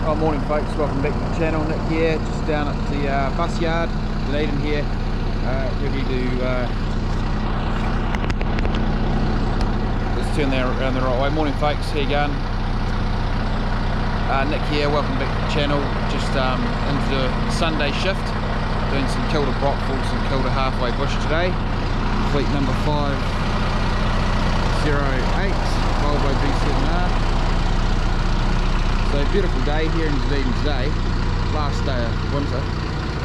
Oh, morning folks, welcome back to the channel. Nick here, just down at the bus yard, Dunedin here, ready to let's turn that around the right way. Morning folks, how you going? Nick here, welcome back to the channel. Just into the Sunday shift, doing some Kilda Brockfalls and Kilda halfway bush today. Fleet number 508, Volvo B7R. So beautiful day here in Dunedin today, last day of winter.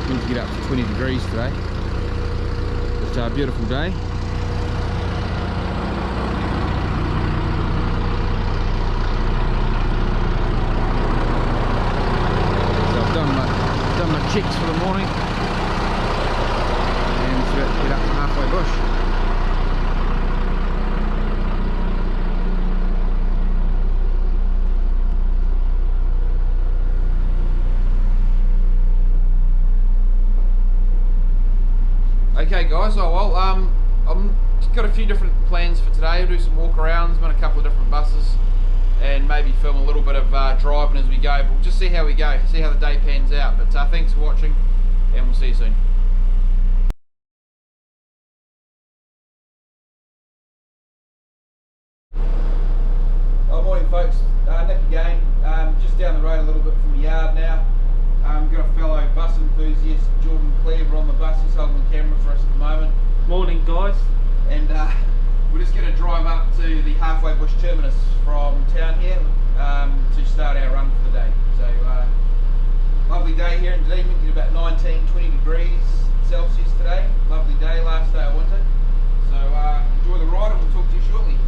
Meant to get up to 20 degrees today, but beautiful day. So I've done my checks for the morning, and it's about to get up to halfway bush. Okay guys, I'm got a few different plans for today. We'll do some walk arounds, on a couple of different buses, and maybe film a little bit of driving as we go, but we'll just see how we go, see how the day pans out. But thanks for watching, and we'll see you soon. Oh, morning folks, Nick again, just down the road a little bit from the yard now. Got a fellow bus enthusiast, Jordan Cleaver, on the bus. He's holding the camera for us at the moment. Morning guys. And we're just going to drive up to the halfway bush terminus from town here to start our run for the day. So lovely day here in Dunedin, meant to get about 19-20 degrees Celsius today. Lovely day, last day of winter. So enjoy the ride and we'll talk to you shortly.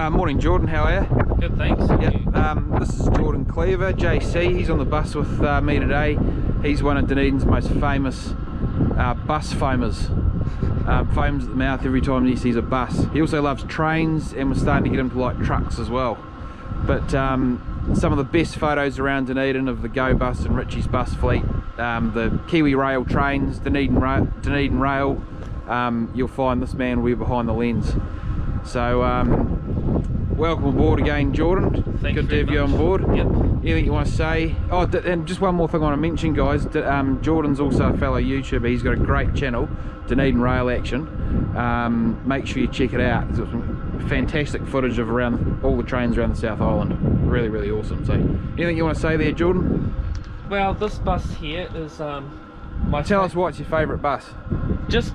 Morning Jordan, how are you? Good, thanks. Yep. This is Jordan Cleaver, JC. He's on the bus with me today. He's one of Dunedin's most famous bus foamers. Foams at the mouth every time he sees a bus. He also loves trains, and we're starting to get him to like trucks as well. But some of the best photos around Dunedin of the GoBus and Richie's bus fleet, the Kiwi rail trains, Dunedin rail, you'll find this man will be behind the lens. So welcome aboard again, Jordan. Good to have you on board. Yep. Anything you want to say? Oh, and just one more thing I want to mention, guys. Jordan's also a fellow YouTuber. He's got a great channel, Dunedin Rail Action. Make sure you check it out. There's some fantastic footage of around all the trains around the South Island. Really, really awesome. So, anything you want to say there, Jordan? Well, this bus here is Tell us what's your favourite bus.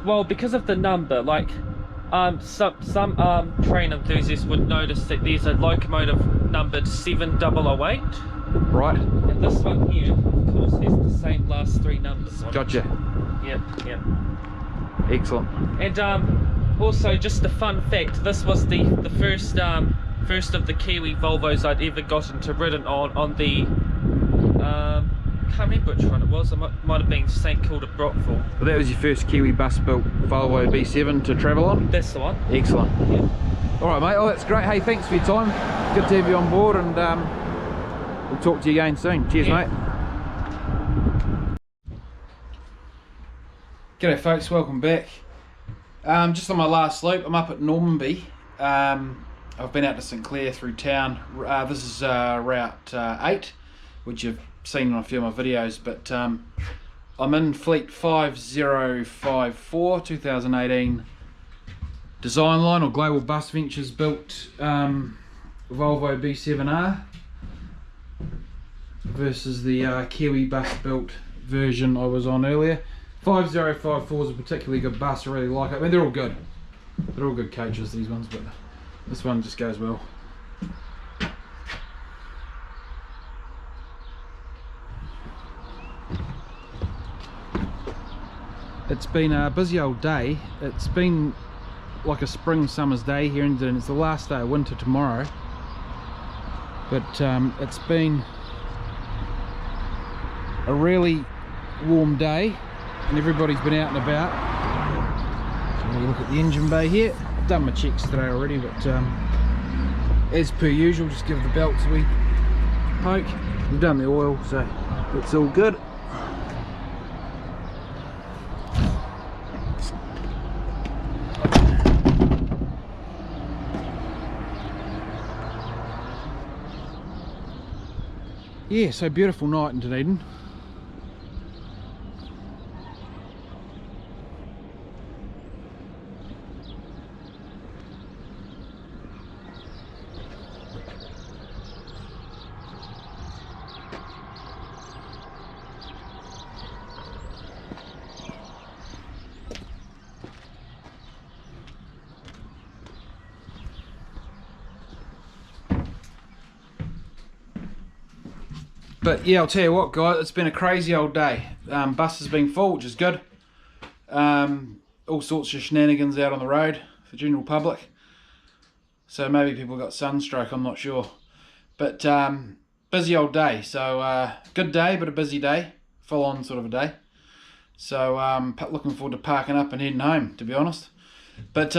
Well, because of the number, like some train enthusiasts would notice that there's a locomotive numbered 7008. Right. And this one here, of course, has the same last three numbers on Gotcha. it. Yep. Excellent. And also, just a fun fact, this was the first of the Kiwi Volvos I'd ever gotten to ridden on the can't remember which one it was. It might have been St Kilda Brockville. Well, that was your first Kiwi bus built Volvo B7 to travel on? That's the one. Excellent. Yeah. Alright mate, oh that's great. Hey, thanks for your time. Good to have you on board, and we'll talk to you again soon. Cheers, mate. G'day folks, welcome back. Just on my last loop, I'm up at Normanby. I've been out to St Clair through town. This is route 8, which you've seen on a few of my videos, but I'm in Fleet 5054 2018 design line, or Global Bus Ventures built Volvo B7R versus the Kiwi bus built version I was on earlier. 5054 is a particularly good bus. I really like it. I mean, they're all good. They're all good coaches, these ones, but this one just goes well. It's been a busy old day. It's been like a spring summer's day here in Dunedin. It's the last day of winter tomorrow, but it's been a really warm day and everybody's been out and about. So look at the engine bay here. I've done my checks today already, but as per usual, just give the belts a wee poke. We've done the oil, so it's all good. Yeah, so beautiful night in Dunedin. But yeah, I'll tell you what guys, it's been a crazy old day. Bus has been full, which is good. All sorts of shenanigans out on the road for general public. So maybe people got sunstroke, I'm not sure. But busy old day, so good day but a busy day. Full on sort of a day. So looking forward to parking up and heading home, to be honest. But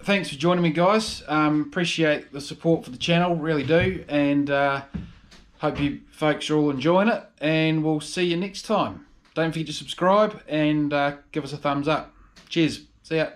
thanks for joining me guys. Appreciate the support for the channel, really do. And hope you folks are all enjoying it, and we'll see you next time. Don't forget to subscribe and give us a thumbs up. Cheers. See ya.